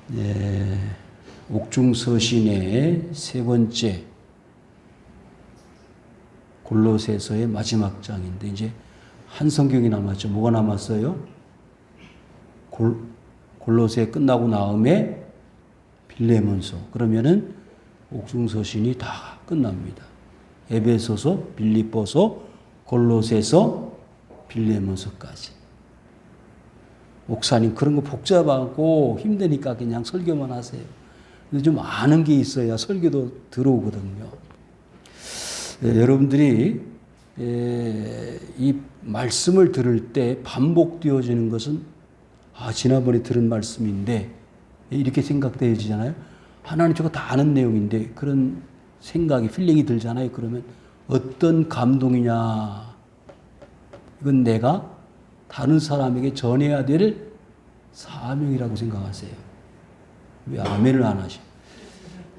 네, 옥중서신의 세 번째 골로새서의 마지막 장인데 이제 한 성경이 남았죠. 뭐가 남았어요? 골로새 끝나고 나음에 빌레몬서. 그러면은 옥중서신이 다 끝납니다. 에베소서, 빌립보서, 골로새서, 빌레몬서까지. 목사님 그런 거 복잡하고 힘드니까 그냥 설교만 하세요. 근데 좀 아는 게 있어야 설교도 들어오거든요. 여러분들이 이 말씀을 들을 때 반복되어지는 것은 지난번에 들은 말씀인데 이렇게 생각되어지잖아요. 하나님 저거 다 아는 내용인데 그런 생각이 필링이 들잖아요. 그러면 어떤 감동이냐. 이건 내가 다른 사람에게 전해야 될 사명이라고 생각하세요. 왜 아멘을 안 하셔?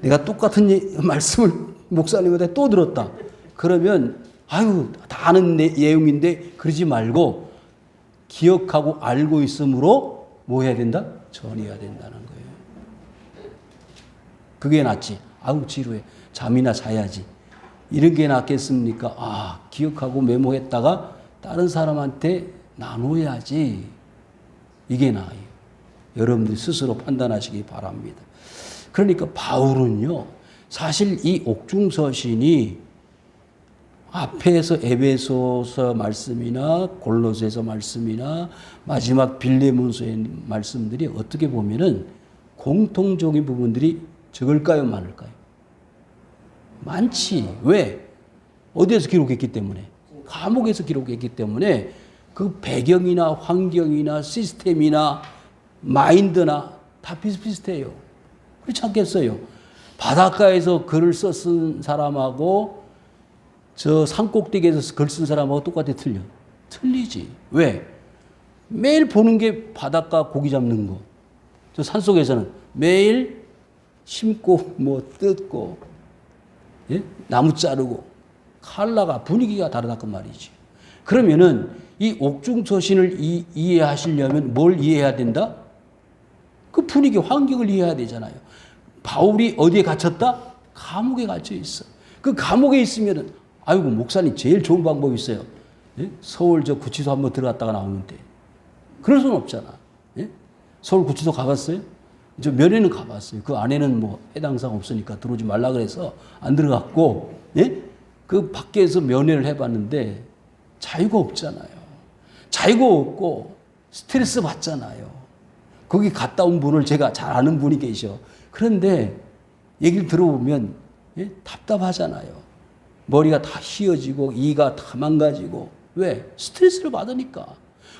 내가 똑같은 말씀을 목사님한테 또 들었다. 그러면 다 아는 내용인데 그러지 말고 기억하고 알고 있으므로 뭐 해야 된다? 전해야 된다는 거예요. 그게 낫지. 지루해. 잠이나 자야지. 이런 게 낫겠습니까? 기억하고 메모했다가 다른 사람한테 나눠야지. 이게 나아요. 여러분들이 스스로 판단하시기 바랍니다. 그러니까 바울은요, 사실 이 옥중서신이 앞에서 에베소서 말씀이나 골로새서 말씀이나 마지막 빌레몬서의 말씀들이 어떻게 보면은 공통적인 부분들이 적을까요, 많을까요? 많지. 왜? 어디에서 기록했기 때문에? 감옥에서 기록했기 때문에 그 배경이나 환경이나 시스템이나 마인드나 다 비슷비슷해요. 그렇지 않겠어요? 바닷가에서 글을 쓴 사람하고 저 산꼭대기에서 글 쓴 사람하고 똑같아 틀려. 틀리지. 왜? 매일 보는 게 바닷가 고기 잡는 거. 저 산속에서는 매일 심고 뜯고 나무 자르고 칼라가 분위기가 다르다 그 말이지. 그러면은 이 옥중서신을 이해하시려면 뭘 이해해야 된다? 그 분위기, 환경을 이해해야 되잖아요. 바울이 어디에 갇혔다? 감옥에 갇혀 있어. 그 감옥에 있으면은 목사님 제일 좋은 방법이 있어요. 서울 저 구치소 한번 들어갔다가 나오면 돼. 그럴 수는 없잖아. 서울 구치소 가봤어요? 저 면회는 가봤어요. 그 안에는 해당 사항 없으니까 들어오지 말라 그래서 안 들어갔고, 그 밖에서 면회를 해봤는데 자유가 없잖아요. 자유가 없고 스트레스 받잖아요. 거기 갔다 온 분을 제가 잘 아는 분이 계셔. 그런데 얘기를 들어보면 답답하잖아요. 머리가 다 휘어지고 이가 다 망가지고. 왜? 스트레스를 받으니까.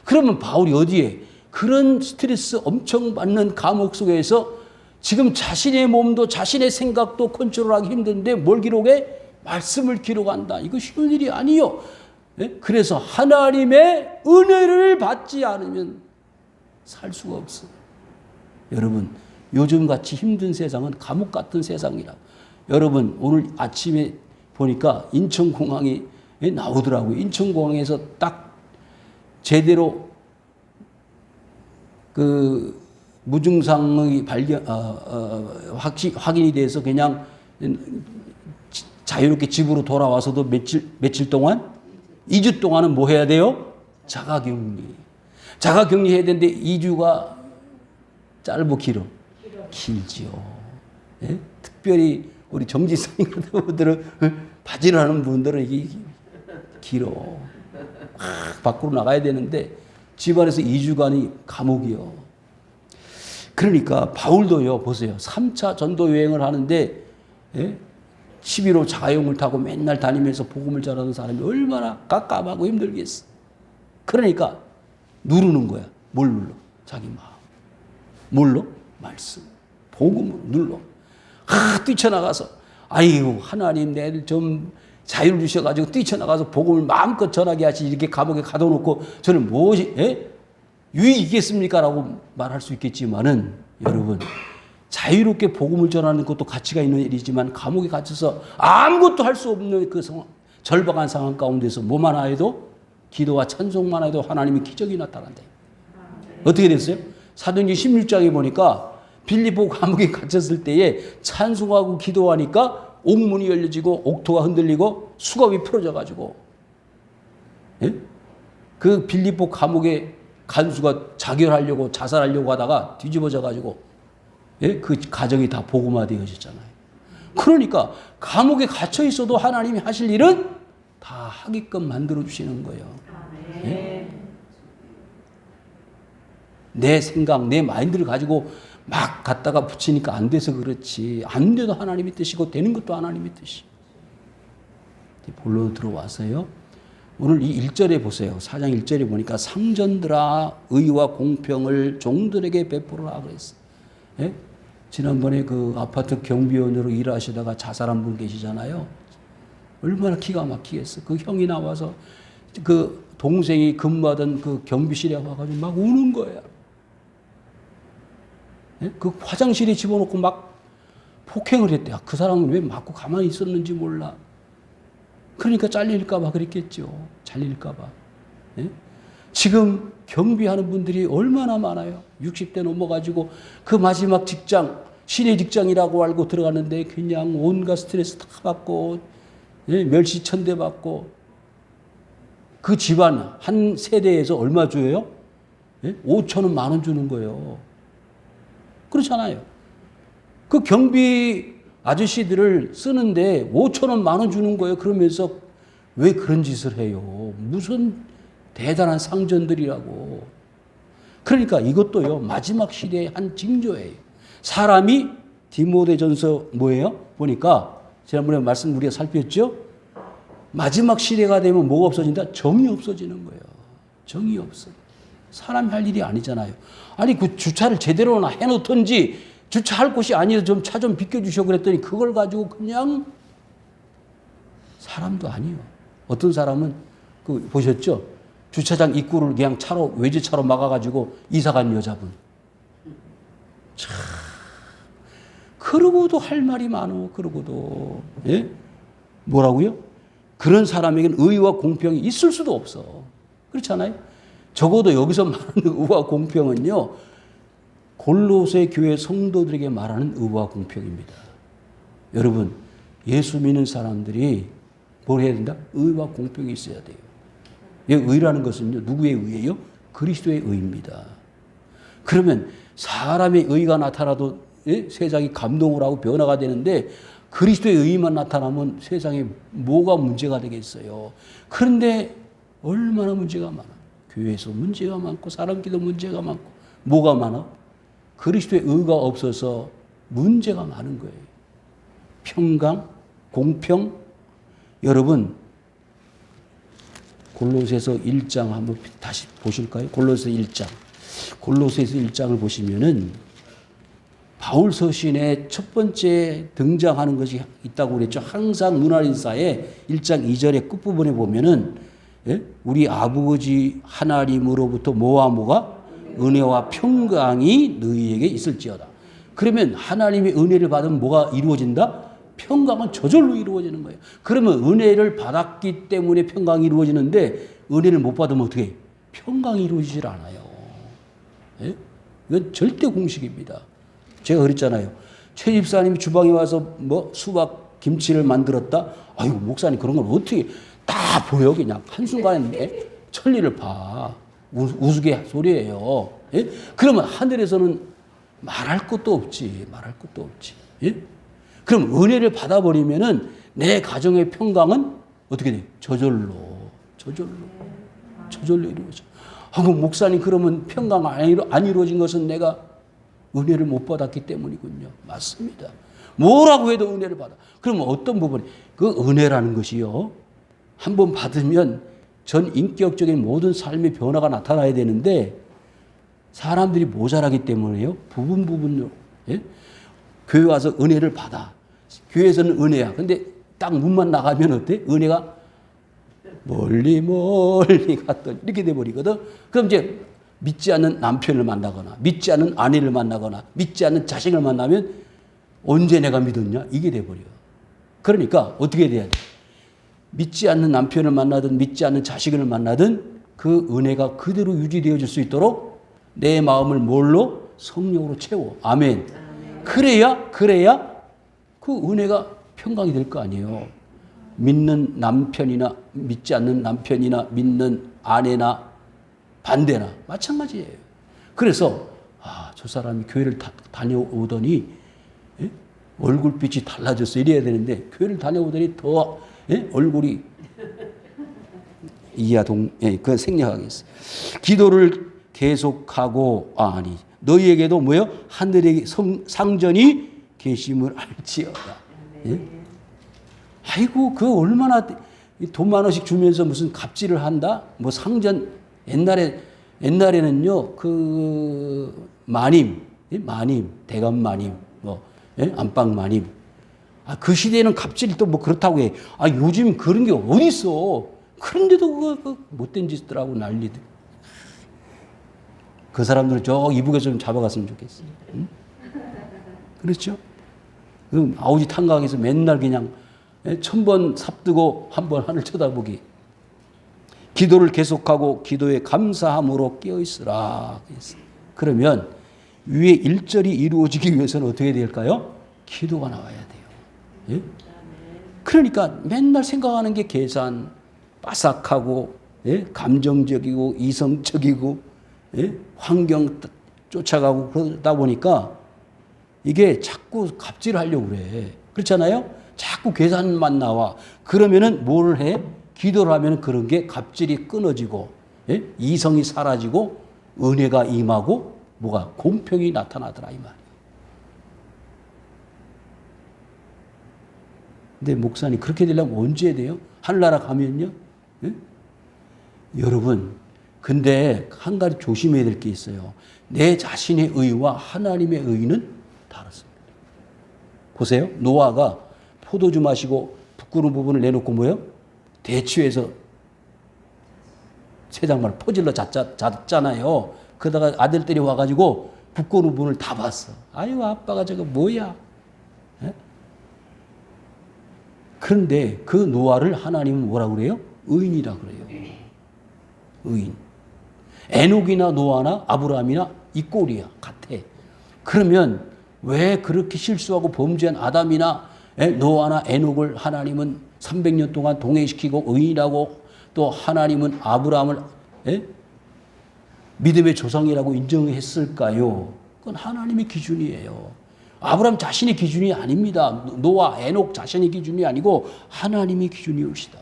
그러면 바울이 어디에? 그런 스트레스 엄청 받는 감옥 속에서 지금 자신의 몸도 자신의 생각도 컨트롤하기 힘든데 뭘 기록해? 말씀을 기록한다. 이거 쉬운 일이 아니요. 그래서 하나님의 은혜를 받지 않으면 살 수가 없어요. 여러분, 요즘같이 힘든 세상은 감옥 같은 세상이라. 여러분, 오늘 아침에 보니까 인천공항이 나오더라고요. 인천공항에서 딱 제대로 그 무증상의 확인이 돼서 그냥 자유롭게 집으로 돌아와서도 며칠 동안? 2주 동안은 뭐 해야 돼요? 자가격리. 자가격리 해야 되는데 2주가 짧고 길어? 길지요. 특별히 우리 정지선인 같은 분들은 바지를 하는 분들은 이게 길어. 막 밖으로 나가야 되는데 집안에서 2주간이 감옥이요. 그러니까 바울도요. 보세요. 3차 전도 여행을 하는데 11호 자가용을 타고 맨날 다니면서 복음을 전하는 사람이 얼마나 깝깝하고 힘들겠어. 그러니까 누르는 거야. 뭘 눌러? 자기 마음. 뭘로? 말씀. 복음으로 눌러. 뛰쳐나가서 하나님 내일 좀 자유를 주셔가지고 뛰쳐나가서 복음을 마음껏 전하게 하시. 이렇게 감옥에 가둬놓고 저는 유익이 있겠습니까? 라고 말할 수 있겠지만은 여러분, 자유롭게 복음을 전하는 것도 가치가 있는 일이지만 감옥에 갇혀서 아무것도 할 수 없는 그 절박한 상황 가운데서 뭐만 해도 기도와 찬송만 해도 하나님의 기적이 나타난다. 어떻게 됐어요? 사도행전 16장에 보니까 빌립보 감옥에 갇혔을 때에 찬송하고 기도하니까 옥문이 열려지고 옥토가 흔들리고 수갑이 풀어져 가지고, 예? 그 빌립보 감옥에 간수가 자결하려고 자살하려고 하다가 뒤집어져 가지고, 예? 그 가정이 다 복음화되어졌잖아요. 그러니까 감옥에 갇혀 있어도 하나님이 하실 일은 다 하게끔 만들어 주시는 거예요. 예? 내 생각, 내 마인드를 가지고 막 갖다가 붙이니까 안 돼서 그렇지. 안 돼도 하나님의 뜻이고 되는 것도 하나님의 뜻이. 본론 들어와서요. 오늘 이 1절에 보세요. 4장 1절에 보니까 상전들아 의와 공평을 종들에게 베풀어라 그랬어요. 예? 지난번에 그 아파트 경비원으로 일하시다가 자살한 분 계시잖아요. 얼마나 기가 막히겠어. 그 형이 나와서 그 동생이 근무하던 그 경비실에 와가지고 막 우는 거야. 예? 그 화장실에 집어넣고 막 폭행을 했대. 그 사람은 왜 맞고 가만히 있었는지 몰라. 그러니까 잘릴까봐 그랬겠죠. 잘릴까봐. 예? 지금 경비하는 분들이 얼마나 많아요. 60대 넘어가지고 그 마지막 직장, 신의 직장이라고 알고 들어가는데 그냥 온갖 스트레스 다 받고, 예? 멸시천대 받고, 그 집안 한 세대에서 얼마 줘요? 예? 5천원, 만원 주는 거예요. 그렇잖아요. 그 경비 아저씨들을 쓰는데 5천원, 만원 주는 거예요. 그러면서 왜 그런 짓을 해요? 무슨 대단한 상전들이라고. 그러니까 이것도요, 마지막 시대의 한 징조예요. 사람이 디모데전서 뭐예요? 보니까 지난번에 말씀 우리가 살폈죠? 마지막 시대가 되면 뭐가 없어진다? 정이 없어지는 거예요. 정이 없어. 사람이 할 일이 아니잖아요. 아니 그 주차를 제대로나 해놓던지 주차할 곳이 아니어서 좀 차 좀 비켜주셔 그랬더니 그걸 가지고 그냥 사람도 아니에요. 어떤 사람은 그 보셨죠? 주차장 입구를 그냥 차로 외제차로 막아가지고 이사간 여자분. 참 그러고도 할 말이 많어. 그러고도 예? 뭐라고요? 그런 사람에게는 의와 공평이 있을 수도 없어. 그렇잖아요? 적어도 여기서 말하는 의와 공평은요, 골로새 교회 성도들에게 말하는 의와 공평입니다. 여러분, 예수 믿는 사람들이 뭘 해야 된다? 의와 공평이 있어야 돼요. 의라는 것은요, 누구의 의예요? 그리스도의 의입니다. 그러면 사람의 의가 나타나도 세상이 감동을 하고 변화가 되는데 그리스도의 의만 나타나면 세상에 뭐가 문제가 되겠어요. 그런데 얼마나 문제가 많아. 교회에서 문제가 많고 사람끼리도 문제가 많고 뭐가 많아? 그리스도의 의가 없어서 문제가 많은 거예요. 평강, 공평. 여러분 골로새서 1장 한번 다시 보실까요? 골로새 1장. 골로새서 1장을 보시면은 바울 서신의 첫 번째 등장하는 것이 있다고 그랬죠. 항상 문화인사의 1장 2절의 끝부분에 보면은 예? 우리 아버지 하나님으로부터 뭐와 뭐가? 은혜와 평강이 너희에게 있을지어다. 그러면 하나님의 은혜를 받으면 뭐가 이루어진다? 평강은 저절로 이루어지는 거예요. 그러면 은혜를 받았기 때문에 평강이 이루어지는데 은혜를 못 받으면 어떻게 해요? 평강이 이루어지질 않아요. 예? 이건 절대 공식입니다. 제가 그랬잖아요. 최 집사님이 주방에 와서 뭐 수박 김치를 만들었다. 아이고 목사님 그런 걸 어떻게 다 보여 그냥 한순간에 천리를 봐. 우스갯소리예요. 예? 그러면 하늘에서는 말할 것도 없지. 말할 것도 없지. 예? 그럼 은혜를 받아버리면은 내 가정의 평강은 어떻게 돼? 저절로 이루어져. 그럼 목사님 그러면 평강 안 이루어진 것은 내가 은혜를 못 받았기 때문이군요. 맞습니다. 뭐라고 해도 은혜를 받아. 그러면 어떤 부분이? 그 은혜라는 것이요. 한번 받으면 전 인격적인 모든 삶의 변화가 나타나야 되는데 사람들이 모자라기 때문에요. 부분으로. 예? 교회 와서 은혜를 받아. 교회에서는 은혜야. 근데 딱 문만 나가면 어때? 은혜가 멀리 갔더니 이렇게 돼버리거든. 그럼 이제 믿지 않는 남편을 만나거나 믿지 않는 아내를 만나거나 믿지 않는 자식을 만나면 언제 내가 믿었냐? 이게 돼버려. 그러니까 어떻게 돼야 돼? 믿지 않는 남편을 만나든 믿지 않는 자식을 만나든 그 은혜가 그대로 유지되어질 수 있도록 내 마음을 뭘로? 성령으로 채워. 아멘. 그래야 그 은혜가 평강이 될 거 아니에요. 믿는 남편이나 믿지 않는 남편이나 믿는 아내나 반대나 마찬가지예요. 그래서 저 사람이 교회를 다녀오더니 얼굴빛이 달라졌어 이래야 되는데 교회를 다녀오더니 더 얼굴이 그건 생략하겠어. 기도를 계속하고 아니 너희에게도 뭐요? 하늘의 상전이 계심을 알지어다. 아이고 그 얼마나 돈 만 원씩 주면서 무슨 갑질을 한다? 뭐 상전 옛날에는요 그 마님 대감 마님 뭐 안방 마님 그 시대에는 갑질이 또 뭐 그렇다고 해. 요즘 그런 게 어디 있어? 그런데도 그 못된 짓들 하고 난리들. 그 사람들은 저 이북에서 좀 잡아갔으면 좋겠어. 응? 그렇죠? 그 아우지 탄광에서 맨날 그냥 1000번 삽뜨고 한 번 하늘 쳐다보기. 기도를 계속하고 기도에 감사함으로 깨어있으라. 그러면 위에 일절이 이루어지기 위해서는 어떻게 될까요? 기도가 나와야 돼요. 예? 그러니까 맨날 생각하는 게 계산, 빠삭하고 감정적이고 이성적이고 환경 쫓아가고 그러다 보니까 이게 자꾸 갑질하려고 그래. 그렇잖아요? 자꾸 계산만 나와. 그러면은 뭘 해? 기도를 하면 그런 게 갑질이 끊어지고 이성이 사라지고 은혜가 임하고 뭐가 공평이 나타나더라 이 말이에요. 근데 목사님 그렇게 되려면 언제 돼요? 하늘나라 가면요? 여러분 근데 한 가지 조심해야 될 게 있어요. 내 자신의 의와 하나님의 의는 다릅니다. 보세요. 노아가 포도주 마시고 부끄러운 부분을 내놓고 뭐예요? 대추에서 새장말 퍼질러 잤잖아요. 그러다가 아들들이 와가지고 부끄러운 부분을 다 봤어. 아유 아빠가 저거 뭐야? 그런데 그 노아를 하나님은 뭐라고 그래요? 의인이라고 그래요. 의인. 에녹이나 노아나 아브라함이나 이 꼴이야. 같아. 그러면 왜 그렇게 실수하고 범죄한 아담이나 노아나 에녹을 하나님은 300년 동안 동행시키고 의인이라고 또 하나님은 아브라함을 믿음의 조상이라고 인정했을까요? 그건 하나님의 기준이에요. 아브라함 자신의 기준이 아닙니다. 노아, 에녹 자신의 기준이 아니고 하나님의 기준이옵시다.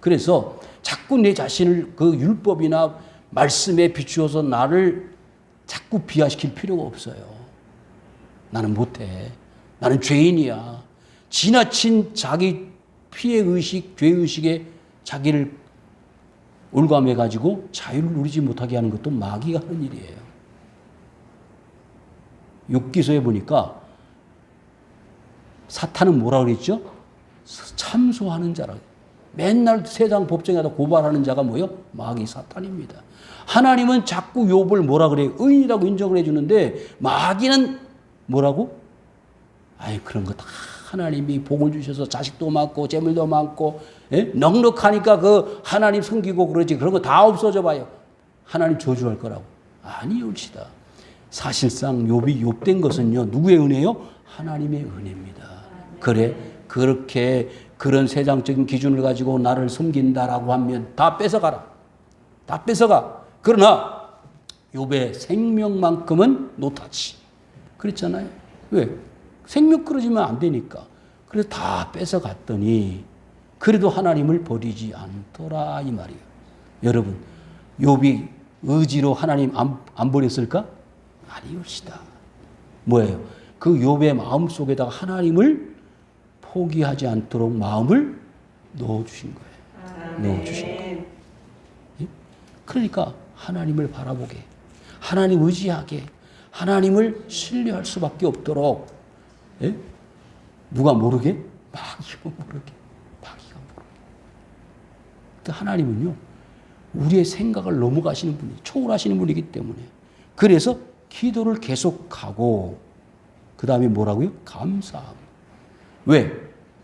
그래서 자꾸 내 자신을 그 율법이나 말씀에 비추어서 나를 자꾸 비하시킬 필요가 없어요. 나는 못해. 나는 죄인이야. 지나친 자기 피해의식, 죄의식에 자기를 올감해가지고 자유를 누리지 못하게 하는 것도 마귀가 하는 일이에요. 욥기서에 보니까 사탄은 뭐라 그랬죠? 참소하는 자라. 맨날 세상 법정에다 고발하는 자가 뭐예요? 마귀 사탄입니다. 하나님은 자꾸 욥을 뭐라 그래요? 의인이라고 인정을 해주는데 마귀는 뭐라고? 그런 거 다 하나님이 복을 주셔서 자식도 많고 재물도 많고 넉넉하니까 그 하나님 섬기고 그러지. 그런 거 다 없어져 봐요. 하나님 저주할 거라고. 아니옵시다. 사실상 욥이 욥된 것은요. 누구의 은혜요? 하나님의 은혜입니다. 그래 그렇게 그런 세상적인 기준을 가지고 나를 섬긴다라고 하면 다 뺏어가라. 다 뺏어가. 그러나 욥의 생명만큼은 노타치. 그랬잖아요. 왜? 생명 끊어지면 안 되니까. 그래서 다 뺏어갔더니 그래도 하나님을 버리지 않더라 이 말이에요. 여러분 욥이 의지로 하나님 안 버렸을까? 아니옵시다. 뭐예요? 그 욥의 마음속에다가 하나님을 포기하지 않도록 마음을 넣어주신 거예요. 넣어주신 거예요. 그러니까 하나님을 바라보게, 하나님 의지하게, 하나님을 신뢰할 수밖에 없도록 누가 모르게? 마귀가 모르게. 마귀가 모르게. 하나님은요, 우리의 생각을 넘어가시는 분이, 초월하시는 분이기 때문에. 그래서 기도를 계속하고, 그 다음에 뭐라고요? 감사함. 왜?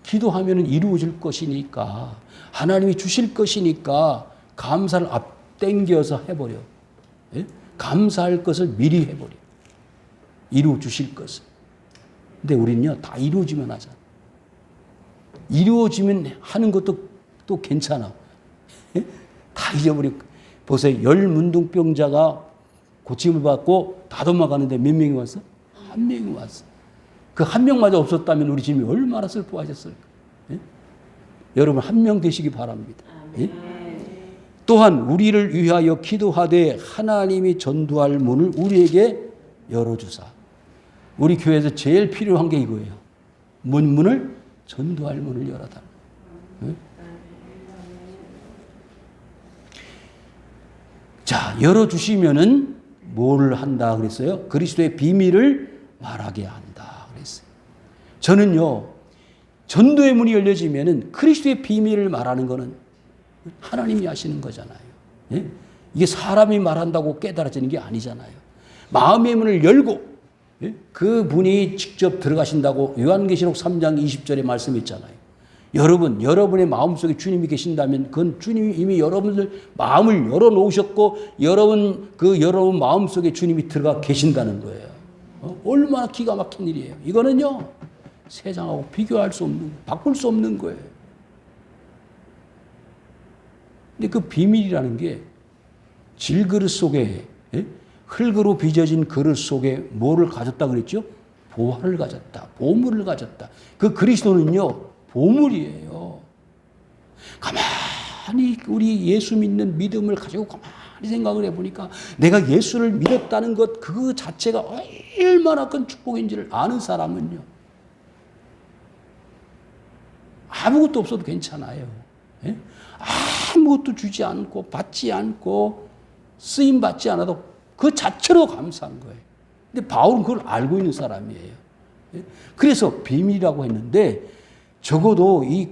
기도하면 이루어질 것이니까, 하나님이 주실 것이니까, 감사를 앞당겨서 해버려. 감사할 것을 미리 해버려. 이루어 주실 것을. 근데 우리는요, 다 이루어지면 하잖아. 이루어지면 하는 것도 또 괜찮아. 다 잊어버리고. 보세요. 10문둥병자가 고침을 받고 다 도망가는데 몇 명이 왔어? 한 명이 왔어. 그 한 명마저 없었다면 우리 주님이 얼마나 슬퍼하셨을까. 예? 여러분 한 명 되시기 바랍니다. 예? 또한 우리를 위하여 기도하되 하나님이 전도할 문을 우리에게 열어주사. 우리 교회에서 제일 필요한 게 이거예요. 문을 전도할 문을 열어달라. 예? 자, 열어주시면은 뭘 한다 그랬어요? 그리스도의 비밀을 말하게 한다 그랬어요. 저는요, 전도의 문이 열려지면은 그리스도의 비밀을 말하는 거는 하나님이 하시는 거잖아요. 예? 이게 사람이 말한다고 깨달아지는 게 아니잖아요. 마음의 문을 열고, 예? 그 분이 직접 들어가신다고 요한계시록 3장 20절에 말씀했잖아요. 여러분의 마음속에 주님이 계신다면 그건 주님이 이미 여러분들 마음을 열어놓으셨고 여러분 마음속에 주님이 들어가 계신다는 거예요. 얼마나 기가 막힌 일이에요. 이거는요, 세상하고 비교할 수 없는, 바꿀 수 없는 거예요. 근데 그 비밀이라는 게 질그릇 속에, 흙으로 빚어진 그릇 속에 뭐를 가졌다 그랬죠? 보화를 가졌다. 보물을 가졌다. 그 그리스도는요, 보물이에요. 가만히 우리 예수 믿는 믿음을 가지고 가만히 생각을 해보니까 내가 예수를 믿었다는 것 그 자체가 얼마나 큰 축복인지를 아는 사람은요, 아무것도 없어도 괜찮아요. 예? 아무것도 주지 않고 받지 않고 쓰임 받지 않아도 그 자체로 감사한 거예요. 근데 바울은 그걸 알고 있는 사람이에요. 예? 그래서 비밀이라고 했는데 적어도 이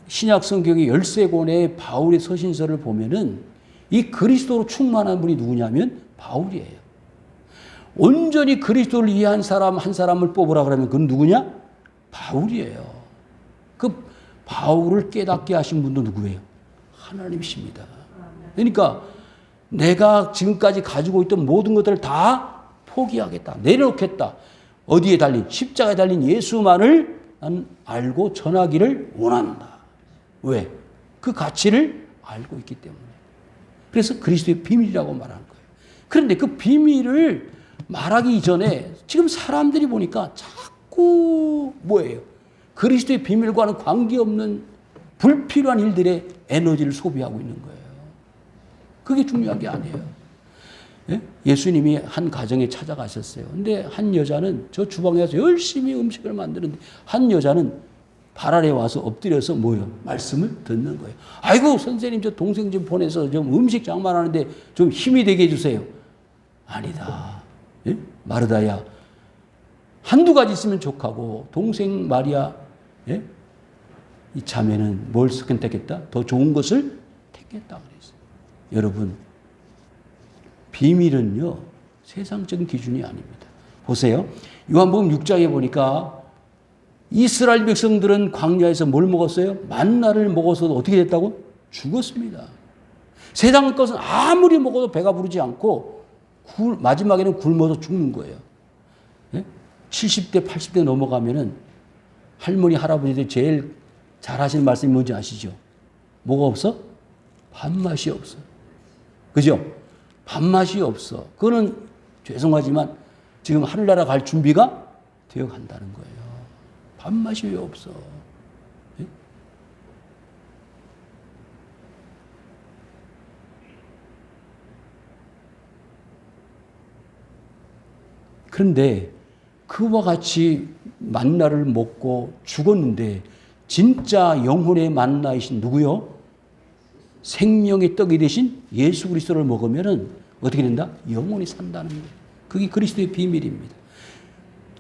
신약 성경의 13권의 바울의 서신서를 보면은 이 그리스도로 충만한 분이 누구냐면 바울이에요. 온전히 그리스도를 이해한 사람 한 사람을 뽑으라 그러면 그건 누구냐? 바울이에요. 그 바울을 깨닫게 하신 분도 누구예요? 하나님이십니다. 그러니까 내가 지금까지 가지고 있던 모든 것들을 다 포기하겠다. 내려놓겠다. 어디에 달린? 십자가에 달린 예수만을 난 알고 전하기를 원한다. 왜? 그 가치를 알고 있기 때문에. 그래서 그리스도의 비밀이라고 말하는 거예요. 그런데 그 비밀을 말하기 전에 지금 사람들이 보니까 자꾸 뭐예요? 그리스도의 비밀과는 관계없는 불필요한 일들에 에너지를 소비하고 있는 거예요. 그게 중요한 게 아니에요. 예? 예수님이 한 가정에 찾아가셨어요. 근데 한 여자는 저 주방에 가서 열심히 음식을 만드는데 한 여자는 발 아래 와서 엎드려서 뭐요? 말씀을 듣는 거예요. 아이고 선생님 저 동생 좀 보내서 좀 음식 장만하는데 좀 힘이 되게 해주세요. 아니다. 예? 마르다야 한두 가지 있으면 족하고 동생 마리아, 예? 이 자매는 뭘 선택했다? 더 좋은 것을 택했다 그랬어요. 여러분 비밀은요 세상적인 기준이 아닙니다. 보세요. 요한복음 6장에 보니까 이스라엘 백성들은 광야에서 뭘 먹었어요? 만나를 먹어서도 어떻게 됐다고? 죽었습니다. 세상 것은 아무리 먹어도 배가 부르지 않고 마지막에는 굶어서 죽는 거예요. 예? 70대 80대 넘어가면은 할머니 할아버지들이 제일 잘하시는 말씀이 뭔지 아시죠? 뭐가 없어? 밥맛이 없어. 그죠? 밥맛이 없어. 그거는 죄송하지만 지금 하늘나라 갈 준비가 되어 간다는 거예요. 밥맛이 왜 없어? 예? 그런데 그와 같이 만나를 먹고 죽었는데 진짜 영혼의 만나이신 누구요? 생명의 떡이 되신 예수 그리스도를 먹으면은 어떻게 된다? 영혼이 산다는 거예요. 그게 그리스도의 비밀입니다.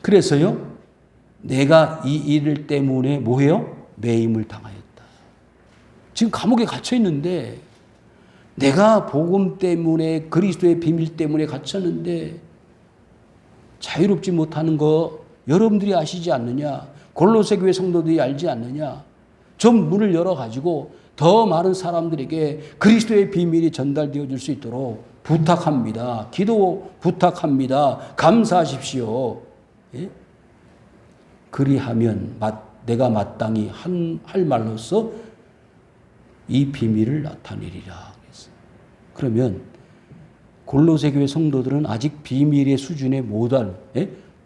그래서요, 내가 이 일 때문에 뭐해요? 매임을 당하였다. 지금 감옥에 갇혀 있는데 내가 복음 때문에 그리스도의 비밀 때문에 갇혔는데 자유롭지 못하는 거 여러분들이 아시지 않느냐? 골로새 교회 성도들이 알지 않느냐? 좀 문을 열어가지고 더 많은 사람들에게 그리스도의 비밀이 전달되어 줄 수 있도록 부탁합니다. 기도 부탁합니다. 감사하십시오. 예? 그리하면 내가 마땅히 할 말로써 이 비밀을 나타내리라. 그러면 골로새 교회 성도들은 아직 비밀의 수준에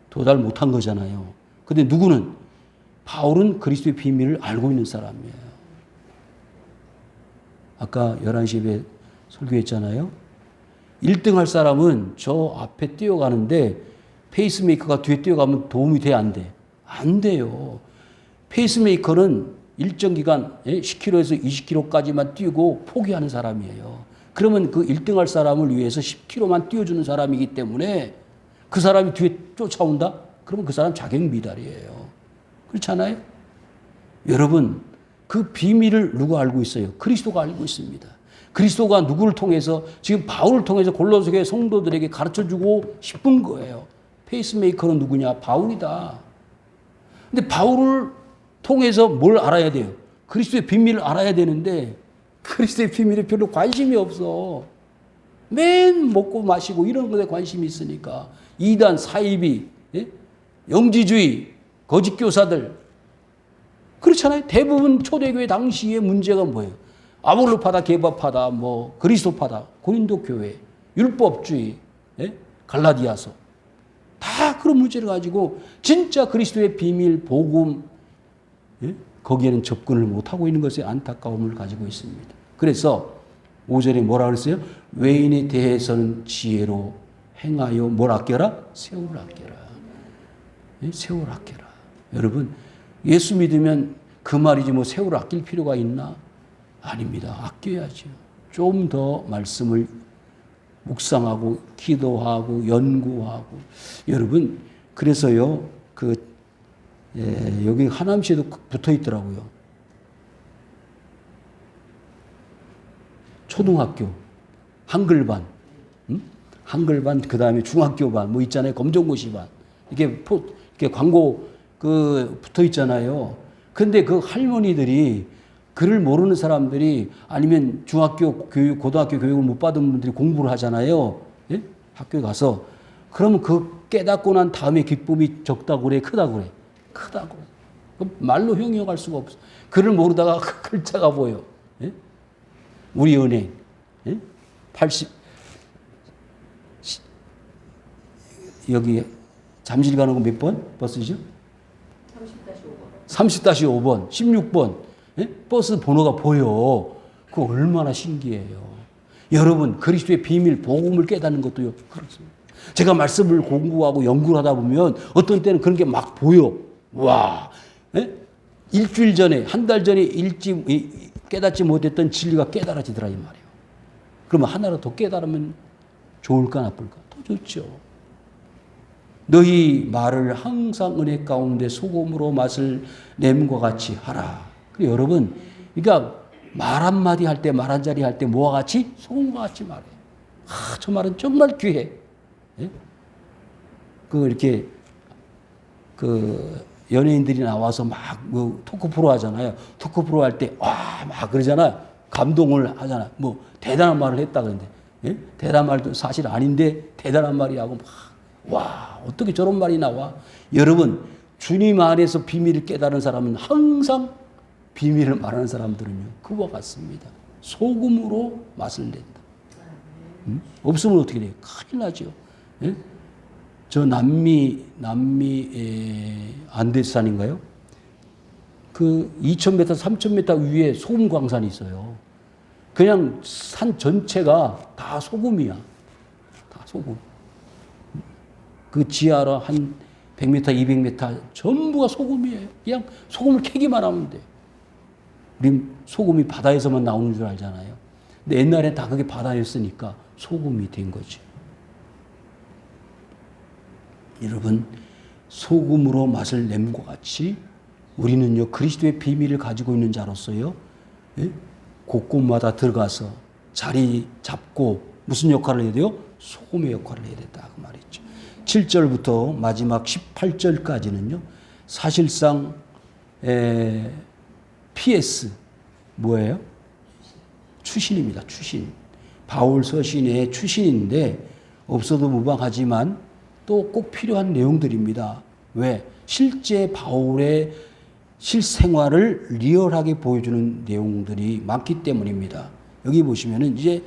도달 못한 거잖아요. 근데 누구는? 바울은 그리스도의 비밀을 알고 있는 사람이에요. 아까 11시에 설교했잖아요. 1등 할 사람은 저 앞에 뛰어가는데 페이스메이커가 뒤에 뛰어가면 도움이 돼, 안 돼? 안 돼요. 페이스메이커는 일정 기간 10km에서 20km까지만 뛰고 포기하는 사람이에요. 그러면 그 1등 할 사람을 위해서 10km만 뛰어주는 사람이기 때문에 그 사람이 뒤에 쫓아온다? 그러면 그 사람 자격 미달이에요. 그렇잖아요? 여러분, 그 비밀을 누가 알고 있어요? 그리스도가 알고 있습니다. 그리스도가 누구를 통해서, 지금 바울을 통해서 골로새 교회 성도들에게 가르쳐주고 싶은 거예요. 페이스메이커는 누구냐? 바울이다. 근데 바울을 통해서 뭘 알아야 돼요? 그리스도의 비밀을 알아야 되는데 그리스도의 비밀에 별로 관심이 없어. 맨 먹고 마시고 이런 것에 관심이 있으니까. 이단, 사이비, 영지주의, 거짓 교사들. 그렇잖아요. 대부분 초대교회 당시의 문제가 뭐예요? 아볼로파다, 게바파다, 그리스도파다, 고린도 교회, 율법주의, 갈라디아서. 다 그런 문제를 가지고 진짜 그리스도의 비밀, 복음, 거기에는 접근을 못하고 있는 것에 안타까움을 가지고 있습니다. 그래서 5절에 뭐라 그랬어요? 외인에 대해서는 지혜로 행하여 뭘 아껴라? 세월을 아껴라. 세월을 아껴라. 여러분, 예수 믿으면 그 말이지 세월을 아낄 필요가 있나? 아닙니다. 아껴야죠. 좀 더 말씀을 묵상하고 기도하고 연구하고. 여러분, 그래서요, 여기 하남시에도 붙어 있더라고요. 초등학교, 한글반, 한글반, 그 다음에 중학교반, 있잖아요. 검정고시반. 이렇게 광고, 붙어 있잖아요. 근데 그 할머니들이, 글을 모르는 사람들이, 아니면 중학교 교육, 고등학교 교육을 못 받은 분들이 공부를 하잖아요. 예? 학교에 가서. 그러면 그 깨닫고 난 다음에 기쁨이 적다고 그래, 크다고 그래. 크다고. 말로 형용할 수가 없어. 글을 모르다가 그 글자가 보여. 예? 우리 은행. 예? 80. 여기 잠실 가는 거 몇 번? 버스죠? 30-5번. 16번. 예? 버스 번호가 보여. 그거 얼마나 신기해요. 여러분, 그리스도의 비밀, 복음을 깨닫는 것도요. 그렇습니다. 제가 말씀을 공부하고 연구를 하다 보면 어떤 때는 그런 게 막 보여. 와, 일주일 전에, 한 달 전에 깨닫지 못했던 진리가 깨달아지더라, 이 말이에요. 그러면 하나라도 더 깨달으면 좋을까, 나쁠까? 더 좋죠. 너희 말을 항상 은혜 가운데 소금으로 맛을 냄과 같이 하라. 그래, 여러분, 그러니까 말 한마디 할 때, 말 한 자리 할 때 뭐와 같이? 소금과 같이 말해. 저 말은 정말 귀해. 예? 이렇게, 연예인들이 나와서 막 토크 프로 하잖아요. 토크 프로 할 때, 막 그러잖아요. 감동을 하잖아요. 대단한 말을 했다 그러는데, 예? 대단한 말도 사실 아닌데, 대단한 말이 하고 어떻게 저런 말이 나와? 여러분, 주님 안에서 비밀을 깨달은 사람은 항상 비밀을 말하는 사람들은요, 그와 같습니다. 소금으로 맛을 낸다. 없으면 어떻게 돼요? 큰일 나죠. 예? 저 남미 안데산인가요? 2,000m, 3,000m 위에 소금 광산이 있어요. 그냥 산 전체가 다 소금이야. 다 소금. 그 지하로 한 100m, 200m 전부가 소금이에요. 그냥 소금을 캐기만 하면 돼. 우린 소금이 바다에서만 나오는 줄 알잖아요. 근데 옛날에 다 그게 바다였으니까 소금이 된 거죠. 여러분, 소금으로 맛을 냄과 같이 우리는요, 그리스도의 비밀을 가지고 있는 자로서요, 예? 곳곳마다 들어가서 자리 잡고 무슨 역할을 해야 돼요? 소금의 역할을 해야 된다. 그 말이죠. 7절부터 마지막 18절까지는요, 사실상, PS, 뭐예요? 추신입니다. 추신. 바울 서신의 출신인데 없어도 무방하지만 또 꼭 필요한 내용들입니다. 왜? 실제 바울의 실생활을 리얼하게 보여주는 내용들이 많기 때문입니다. 여기 보시면은 이제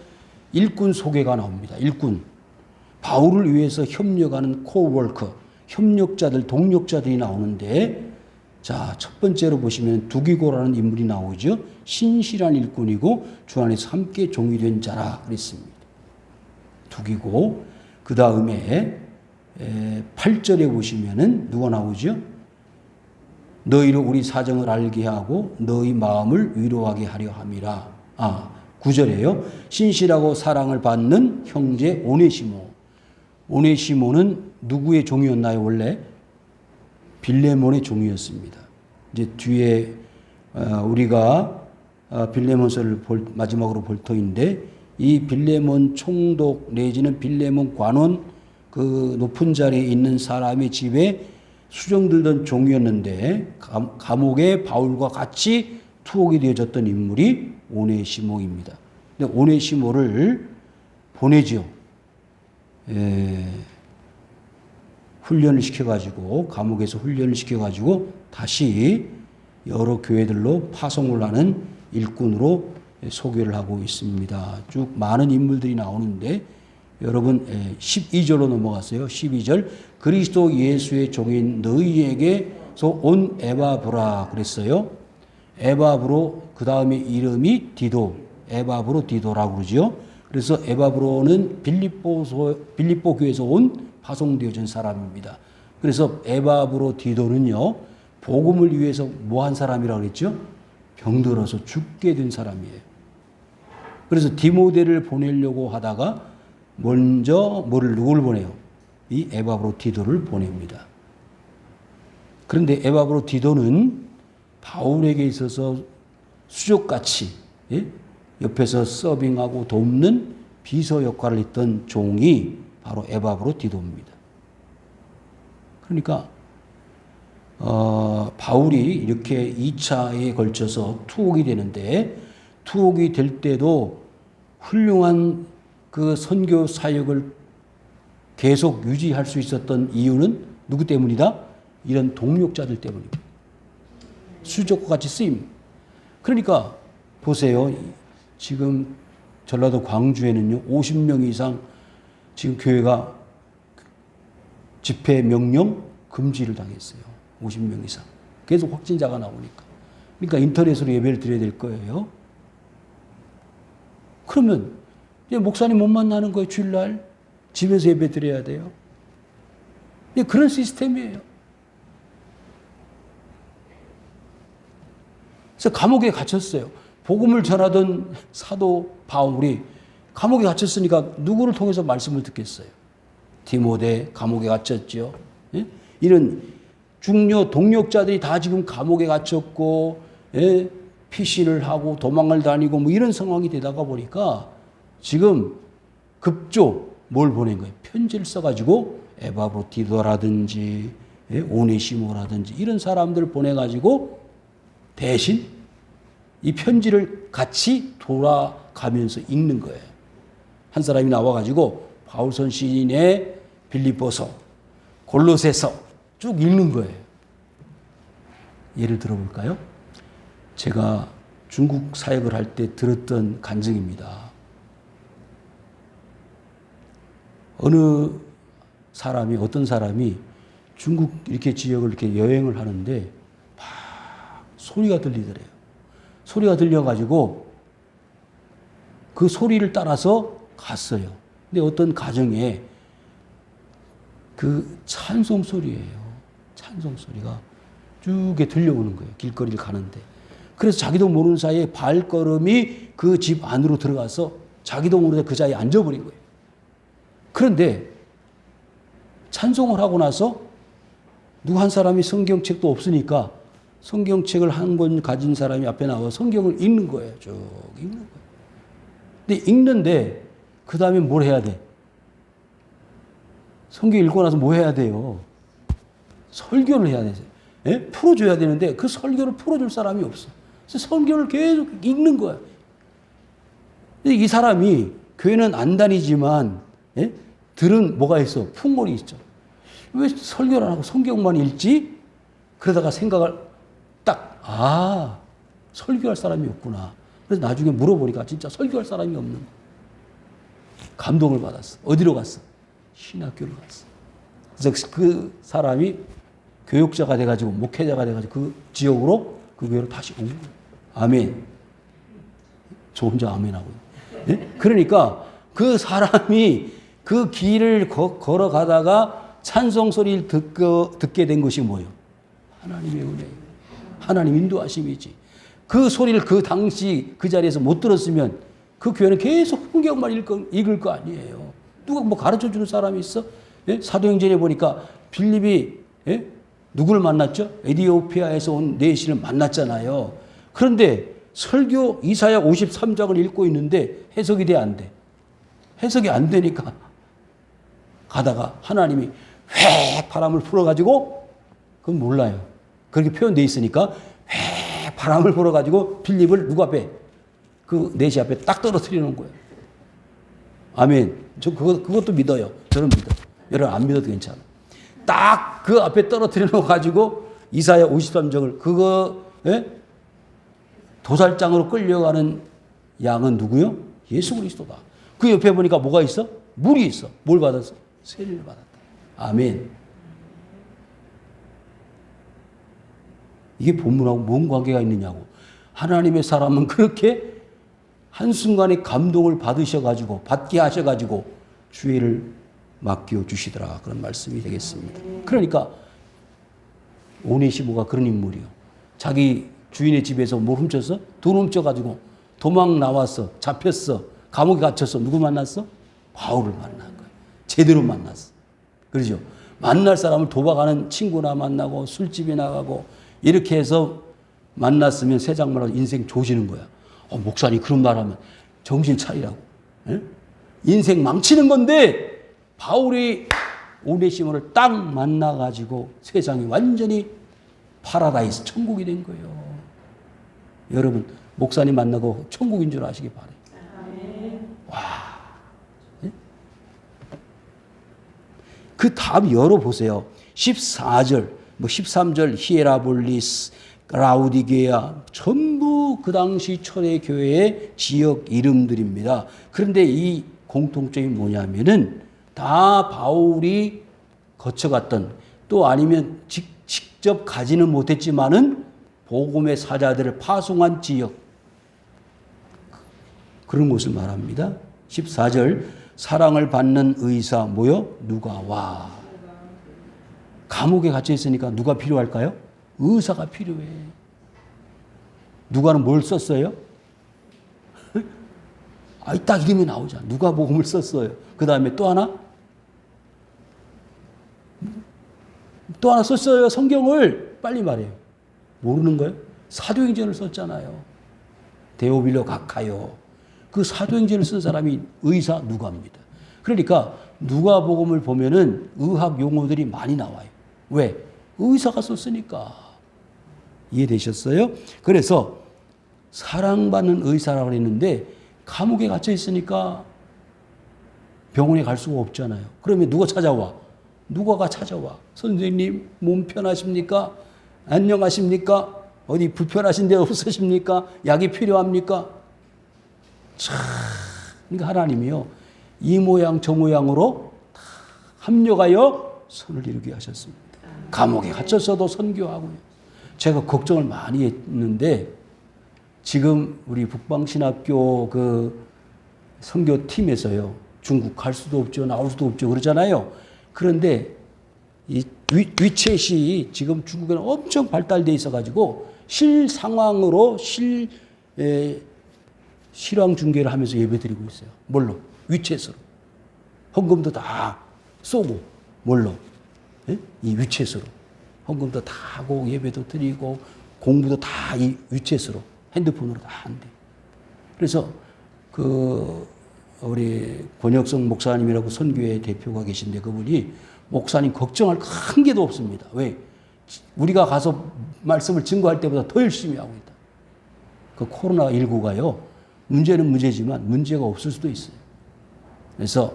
일꾼 소개가 나옵니다. 일꾼. 바울을 위해서 협력하는 코워커, 협력자들, 동력자들이 나오는데, 자, 첫 번째로 보시면 두기고라는 인물이 나오죠. 신실한 일꾼이고 주 안에서 함께 종이된 자라 그랬습니다. 두기고. 그 다음에 8절에 보시면은 누가 나오죠? 너희로 우리 사정을 알게 하고 너희 마음을 위로하게 하려 함이라. 9절에요. 신실하고 사랑을 받는 형제 오네시모. 오네시모는 누구의 종이었나요? 원래 빌레몬의 종이었습니다. 이제 뒤에 우리가 빌레몬서를 마지막으로 볼 터인데, 이 빌레몬 총독 내지는 빌레몬 관원, 그 높은 자리에 있는 사람의 집에 수정들던 종이었는데 감옥에 바울과 같이 투옥이 되어졌던 인물이 오네시모입니다. 근데 오네시모를 보내죠. 훈련을 시켜가지고, 감옥에서 훈련을 시켜가지고 다시 여러 교회들로 파송을 하는 일꾼으로 소개를 하고 있습니다. 쭉 많은 인물들이 나오는데 여러분 12절로 넘어갔어요. 12절. 그리스도 예수의 종인 너희에게서 온 에바브라 그랬어요. 에바브로, 그 다음에 이름이 디도, 에바브로 디도라고 그러죠. 그래서 에바브로는 빌립보 교회에서 온 파송되어진 사람입니다. 그래서 에바브로 디도는요, 복음을 위해서 뭐 한 사람이라고 그랬죠? 병들어서 죽게 된 사람이에요. 그래서 디모데를 보내려고 하다가 먼저 누구를 보내요? 이 에바브로 디도를 보냅니다. 그런데 에바브로 디도는 바울에게 있어서 수족같이, 옆에서 서빙하고 돕는 비서 역할을 했던 종이 바로 에바브로 디도입니다. 그러니까 바울이 이렇게 2차에 걸쳐서 투옥이 되는데, 투옥이 될 때도 훌륭한 그 선교 사역을 계속 유지할 수 있었던 이유는 누구 때문이다? 이런 동력자들 때문입니다. 수족과 같이 쓰임. 그러니까 보세요. 지금 전라도 광주에는요, 50명 이상 지금 교회가 집회 명령 금지를 당했어요. 50명 이상. 계속 확진자가 나오니까. 그러니까 인터넷으로 예배를 드려야 될 거예요. 그러면 이제 목사님 못 만나는 거예요. 주일날 집에서 예배 드려야 돼요. 그런 시스템이에요. 그래서 감옥에 gat혔어요. 복음을 전하던 사도 바울이 감옥에 갇혔으니까 누구를 통해서 말씀을 듣겠어요? 디모데 감옥에 갇혔죠. 이런 중요 동력자들이 다 지금 감옥에 갇혔고, 피신을 하고 도망을 다니고 뭐 이런 상황이 되다가 보니까 지금 급조 뭘 보낸 거예요? 편지를 써가지고 에바브로 디도라든지 오네시모라든지 이런 사람들을 보내가지고 대신 이 편지를 같이 돌아가면서 읽는 거예요. 한 사람이 나와가지고 바울선 시인의 빌립보서, 골로새서 쭉 읽는 거예요. 예를 들어볼까요? 제가 중국 사역을 할 때 들었던 간증입니다. 어떤 사람이 중국 이렇게 지역을 이렇게 여행을 하는데 막 소리가 들리더래요. 소리가 들려가지고 그 소리를 따라서 갔어요. 근데 어떤 가정에 그 찬송 소리예요. 찬송 소리가 쭉 들려오는 거예요. 길거리를 가는데. 그래서 자기도 모르는 사이에 발걸음이 그 집 안으로 들어가서 자기도 모르게 그 자리에 앉아버린 거예요. 그런데 찬송을 하고 나서 누구 한 사람이 성경책도 없으니까 성경책을 한 권 가진 사람이 앞에 나와 성경을 읽는 거예요. 쭉 읽는 거예요. 근데 읽는데 그 다음에 뭘 해야 돼? 성경 읽고 나서 뭐 해야 돼요? 설교를 해야 되세요. 풀어줘야 되는데 그 설교를 풀어줄 사람이 없어. 그래서 성경을 계속 읽는 거야. 근데 이 사람이 교회는 안 다니지만 예? 들은 뭐가 있어? 풍물이 있죠. 왜 설교를 안 하고 성경만 읽지? 그러다가 생각을 설교할 사람이 없구나. 그래서 나중에 물어보니까 진짜 설교할 사람이 없는 거야. 감동을 받았어. 어디로 갔어? 신학교를 갔어. 그래서 그 사람이 교육자가 돼가지고 목회자가 돼가지고 그 지역으로 그 교회로 다시 온 거예요. 아멘. 저 혼자 아멘하고. 예? 그러니까 그 사람이 그 길을 걸어가다가 찬송 소리를 듣게 된 것이 뭐예요? 하나님의 은혜예요. 하나님 인도하심이지. 그 소리를 그 당시 그 자리에서 못 들었으면 그 교회는 계속 성경만 읽을 거 아니에요. 누가 뭐 가르쳐 주는 사람이 있어? 예? 사도행전에 보니까 빌립이 예? 누구를 만났죠? 에디오피아에서 온 내시를 만났잖아요. 그런데 설교 이사야 53장을 읽고 있는데 해석이 돼 안 돼? 해석이 안 되니까 가다가 하나님이 획 바람을 불어가지고 그건 몰라요. 그렇게 표현되어 있으니까 획 바람을 불어가지고 빌립을 누구 앞에? 그 내시 앞에 딱 떨어뜨려 놓은 거예요. 아멘. 저 그것도 믿어요. 저는 믿어요. 여러분 안 믿어도 괜찮아. 딱 그 앞에 떨어뜨려 놓아가지고 이사야 53장을 그거 예? 도살장으로 끌려가는 양은 누구요? 예수 그리스도다. 그 옆에 보니까 뭐가 있어? 물이 있어. 뭘 받았어? 세례를 받았다. 아멘. 이게 본문하고 뭔 관계가 있느냐고. 하나님의 사람은 그렇게 한순간에 감동을 받게 하셔가지고 주의를 맡겨 주시더라. 그런 말씀이 되겠습니다. 그러니까 오네시모가 그런 인물이요. 자기 주인의 집에서 뭘 훔쳤어? 돈 훔쳐가지고 도망 나왔어. 잡혔어. 감옥에 갇혔어. 누구 만났어? 바울을 만난 거야. 제대로 만났어. 그러죠? 만날 사람을 도박하는 친구나 만나고 술집에 나가고 이렇게 해서 만났으면 세상말로 인생 조지는 거야. 목사님 그런 말하면 정신 차리라고. 에? 인생 망치는 건데 바울이 오네시모를 딱 만나가지고 세상이 완전히 파라다이스 천국이 된 거예요. 여러분 목사님 만나고 천국인 줄 아시기 바라요. 와. 네? 그 다음 열어보세요. 14절, 13절 히에라볼리스, 라우디게아 전부 그 당시 초대교회의 지역 이름들입니다. 그런데 이 공통점이 뭐냐면은 다 바울이 거쳐갔던 또 아니면 직접 가지는 못했지만은 복음의 사자들을 파송한 지역 그런 곳을 말합니다. 14절 사랑을 받는 의사 뭐요? 누가 와. 감옥에 갇혀 있으니까 누가 필요할까요? 의사가 필요해. 누가는 뭘 썼어요? 딱 이름이 나오잖아. 누가 복음을 썼어요. 그 다음에 또 하나 썼어요. 성경을 빨리 말해요. 모르는 거예요? 사도행전을 썼잖아요. 데오빌로 가카요. 그 사도행전을 쓴 사람이 의사 누가입니다. 그러니까 누가복음을 보면은 의학 용어들이 많이 나와요. 왜? 의사가 썼으니까. 이해되셨어요? 그래서 사랑받는 의사라고 했는데 감옥에 갇혀 있으니까 병원에 갈 수가 없잖아요. 그러면 누가 찾아와? 누가가 찾아와. 선생님 몸 편하십니까? 안녕하십니까? 어디 불편하신 데 없으십니까? 약이 필요합니까? 참, 그러니까 하나님이요. 이 모양 저 모양으로 다 합력하여 선을 이루게 하셨습니다. 감옥에 갇혔어도 선교하고요. 제가 걱정을 많이 했는데 지금 우리 북방신학교 그 선교팀에서요. 중국 갈 수도 없죠. 나올 수도 없죠. 그러잖아요. 그런데 이 위챗이 지금 중국에는 엄청 발달돼 있어가지고 실상황으로 실황 중계를 하면서 예배드리고 있어요. 뭘로? 위챗으로. 헌금도 다 쏘고 뭘로? 예? 이 위챗으로. 헌금도 다 하고 예배도 드리고 공부도 다 이 위챗으로 핸드폰으로 다 한대. 그래서 그 우리 권혁성 목사님이라고 선교회 대표가 계신데 그분이 목사님 걱정할 큰 게도 없습니다. 왜? 우리가 가서 말씀을 증거할 때보다 더 열심히 하고 있다. 그 코로나19가요. 문제는 문제지만 문제가 없을 수도 있어요. 그래서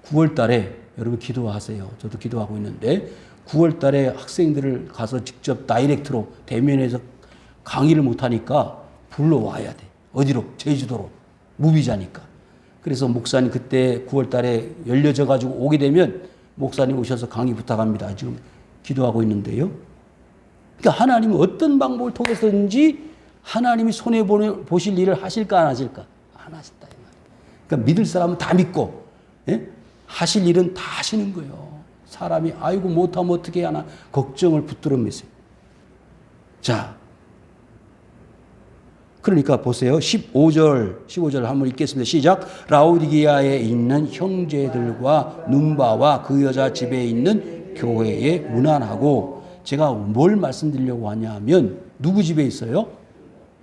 9월 달에 여러분 기도하세요. 저도 기도하고 있는데 9월 달에 학생들을 가서 직접 다이렉트로 대면해서 강의를 못하니까 불러와야 돼. 어디로? 제주도로. 무비자니까. 그래서 목사님 그때 9월 달에 열려져 가지고 오게 되면 목사님 오셔서 강의 부탁합니다. 지금 기도하고 있는데요. 그러니까 하나님은 어떤 방법을 통해서든지 하나님이 손해보실 일을 하실까 안 하실까? 안 하신다. 그러니까 믿을 사람은 다 믿고, 예? 하실 일은 다 하시는 거예요. 사람이 아이고 못하면 어떻게 하나 걱정을 붙들으면서. 자, 그러니까 보세요. 15절 한번 읽겠습니다. 시작. 라오디게아에 있는 형제들과 num바와 그 여자 집에 있는 교회에 문안하고. 제가 뭘 말씀드리려고 하냐면 누구 집에 있어요?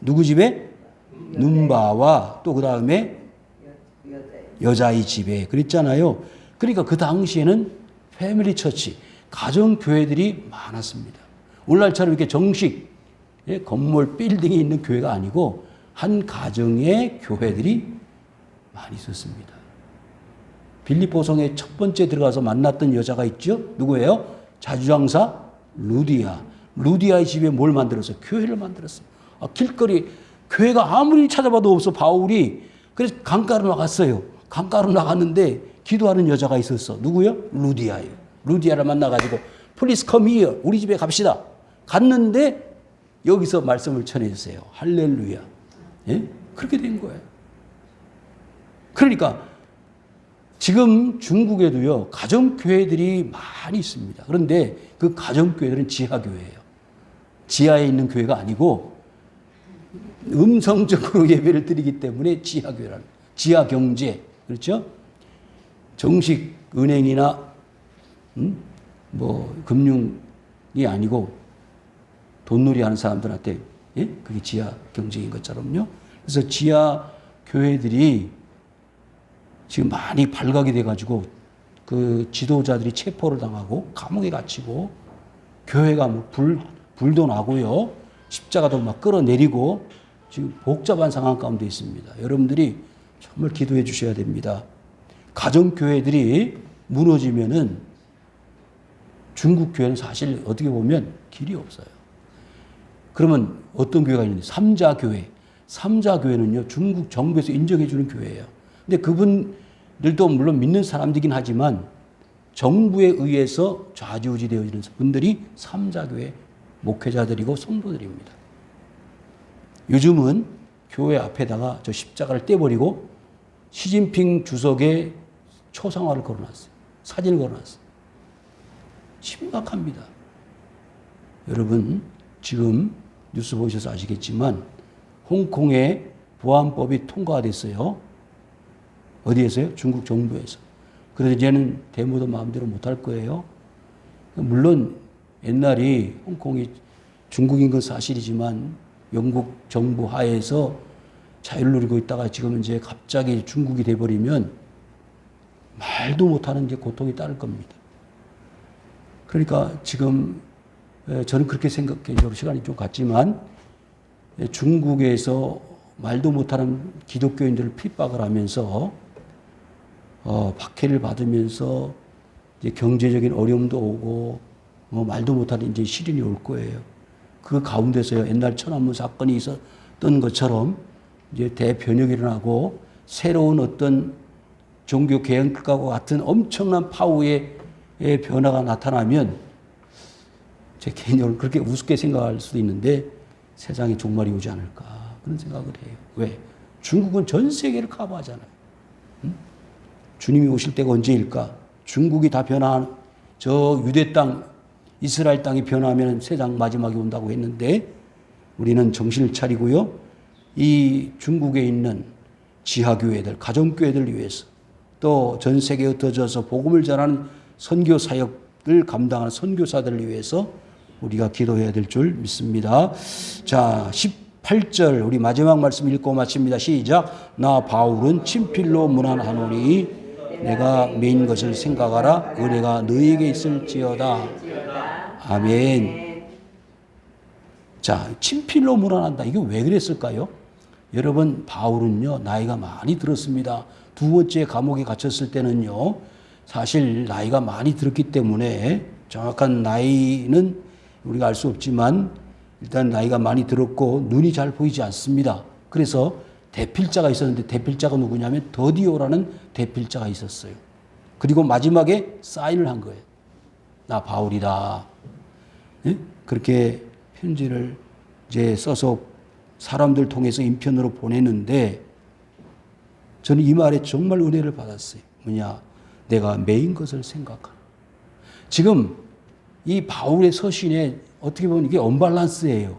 누구 집에? num바와 또 그 다음에 여자의 집에 그랬잖아요. 그러니까 그 당시에는 패밀리 처치, 가정 교회들이 많았습니다. 오늘날처럼 이렇게 정식 건물 빌딩이 있는 교회가 아니고 한 가정의 교회들이 많이 있었습니다. 빌립보성에 첫 번째 들어가서 만났던 여자가 있죠. 누구예요? 자주장사 루디아의 집에 뭘 만들었어요? 교회를 만들었어요. 길거리 교회가 아무리 찾아봐도 없어. 바울이 그래서 강가로 나갔어요. 강가로 나갔는데 기도하는 여자가 있었어. 누구요? 루디아예요. 루디아를 만나가지고 Please come here. 우리 집에 갑시다. 갔는데 여기서 말씀을 전해주세요. 할렐루야. 예? 그렇게 된 거예요. 그러니까 지금 중국에도요, 가정교회들이 많이 있습니다. 그런데 그 가정교회들은 지하교회예요. 지하에 있는 교회가 아니고 음성적으로 예배를 드리기 때문에 지하교회라는, 지하경제, 그렇죠? 정식 은행이나 뭐 금융이 아니고 돈놀이 하는 사람들한테, 예? 그게 지하경제인 것처럼요. 그래서 지하교회들이 지금 많이 발각이 돼가지고 그 지도자들이 체포를 당하고 감옥에 갇히고 교회가 뭐 불도 나고요. 십자가도 막 끌어내리고 지금 복잡한 상황 가운데 있습니다. 여러분들이 정말 기도해 주셔야 됩니다. 가정교회들이 무너지면은 중국 교회는 사실 어떻게 보면 길이 없어요. 그러면 어떤 교회가 있는데? 삼자교회. 삼자교회는요, 중국 정부에서 인정해 주는 교회예요. 근데 그분들도 물론 믿는 사람들이긴 하지만 정부에 의해서 좌지우지 되어지는 분들이 삼자교회 목회자들이고 성도들입니다. 요즘은 교회 앞에다가 저 십자가를 떼버리고 시진핑 주석의 초상화를 걸어놨어요. 사진을 걸어놨어요. 심각합니다. 여러분, 지금 뉴스 보셔서 아시겠지만 홍콩의 보안법이 통과가 됐어요. 어디에서요? 중국 정부에서. 그래서 이제는 데모도 마음대로 못할 거예요. 물론 옛날이 홍콩이 중국인 건 사실이지만 영국 정부 하에서 자유를 누리고 있다가 지금 이제 갑자기 중국이 돼버리면 말도 못하는 이제 고통이 따를 겁니다. 그러니까 지금 저는 그렇게 생각해, 시간이 좀 갔지만 중국에서 말도 못하는 기독교인들을 핍박을 하면서 박해를 받으면서 이제 경제적인 어려움도 오고 말도 못하는 이제 시련이 올 거예요. 그 가운데서 옛날 천안문 사건이 있었던 것처럼 이제 대변혁이 일어나고 새로운 어떤 종교 개혁과 같은 엄청난 파워의 변화가 나타나면 제 개인적으로 그렇게 우습게 생각할 수도 있는데 세상에 종말이 오지 않을까 그런 생각을 해요. 왜? 중국은 전 세계를 커버하잖아요. 주님이 오실 때가 언제일까? 중국이 다 변화한 저 유대 땅, 이스라엘 땅이 변화하면 세상 마지막이 온다고 했는데 우리는 정신을 차리고요. 이 중국에 있는 지하교회들, 가정교회들을 위해서 또 전 세계에 흩어져서 복음을 전하는 선교 사역을 감당하는 선교사들을 위해서 우리가 기도해야 될 줄 믿습니다. 자, 18절 우리 마지막 말씀 읽고 마칩니다. 시작. 나 바울은 친필로 문안하노니 내가 메인 것을 생각하라. 은혜가 너희에게 있을지어다. 아멘. 자, 친필로 문안한다. 이게 왜 그랬을까요? 여러분, 바울은요, 나이가 많이 들었습니다. 두 번째 감옥에 갇혔을 때는요, 사실 나이가 많이 들었기 때문에 정확한 나이는 우리가 알 수 없지만 일단 나이가 많이 들었고 눈이 잘 보이지 않습니다. 그래서 대필자가 있었는데 대필자가 누구냐면 더디오라는 대필자가 있었어요. 그리고 마지막에 사인을 한 거예요. 나 바울이다. 예? 그렇게 편지를 이제 써서 사람들 통해서 인편으로 보내는데 저는 이 말에 정말 은혜를 받았어요. 뭐냐? 내가 매인 것을 생각하라. 지금 이 바울의 서신에 어떻게 보면 이게 언밸런스예요.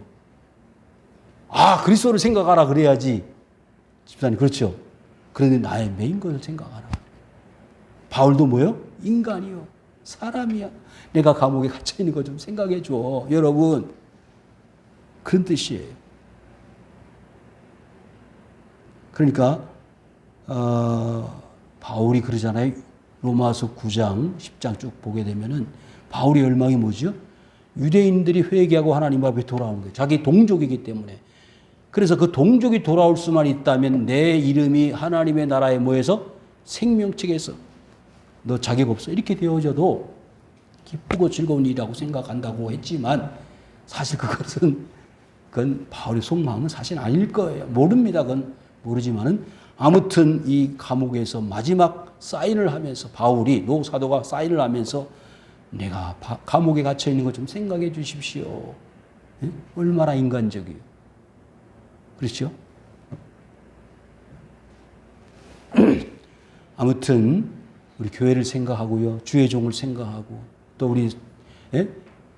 아, 그리스도를 생각하라 그래야지. 집사님, 그렇죠? 그런데 나의 매인 것을 생각하라. 바울도 뭐요? 인간이요. 사람이야. 내가 감옥에 갇혀 있는 거 좀 생각해 줘. 여러분. 그런 뜻이에요. 그러니까 바울이 그러잖아요. 로마서 9장, 10장 쭉 보게 되면은 바울의 열망이 뭐죠? 유대인들이 회개하고 하나님 앞에 돌아오는 거예요. 자기 동족이기 때문에. 그래서 그 동족이 돌아올 수만 있다면 내 이름이 하나님의 나라에 모여서 생명책에서 너 자격 없어 이렇게 되어져도 기쁘고 즐거운 일이라고 생각한다고 했지만 사실 그건 바울의 속마음은 사실 아닐 거예요. 모릅니다. 그건 모르지만은 아무튼 이 감옥에서 마지막 사인을 하면서 바울이 노 사도가 사인을 하면서 내가 감옥에 갇혀 있는 것 좀 생각해 주십시오. 예? 얼마나 인간적이에요. 그렇죠? 아무튼 우리 교회를 생각하고요. 주의 종을 생각하고 또 우리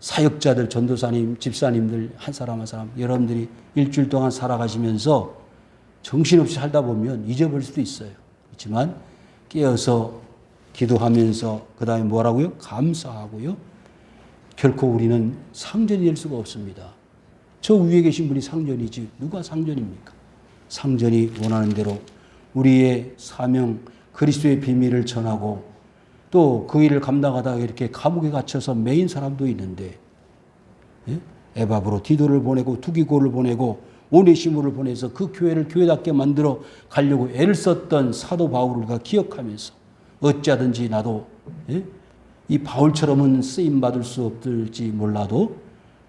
사역자들, 전도사님, 집사님들 한 사람 한 사람 여러분들이 일주일 동안 살아가시면서 정신없이 살다 보면 잊어버릴 수도 있어요. 그렇지만 깨어서 기도하면서 그 다음에 뭐라고요? 감사하고요. 결코 우리는 상전이 될 수가 없습니다. 저 위에 계신 분이 상전이지 누가 상전입니까? 상전이 원하는 대로 우리의 사명 그리스도의 비밀을 전하고 또 그 일을 감당하다가 이렇게 감옥에 갇혀서 매인 사람도 있는데 에바브로 디도를 보내고 투기고를 보내고 오네시모를 보내서 그 교회를 교회답게 만들어 가려고 애를 썼던 사도 바울을 기억하면서 어찌하든지 나도 이 바울처럼은 쓰임받을 수 없을지 몰라도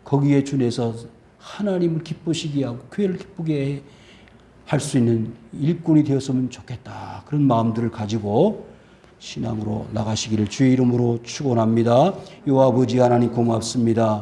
거기에 준해서 하나님을 기쁘시게 하고 교회를 기쁘게 할 수 있는 일꾼이 되었으면 좋겠다. 그런 마음들을 가지고 신앙으로 나가시기를 주의 이름으로 축원합니다. 요 아버지 하나님 고맙습니다.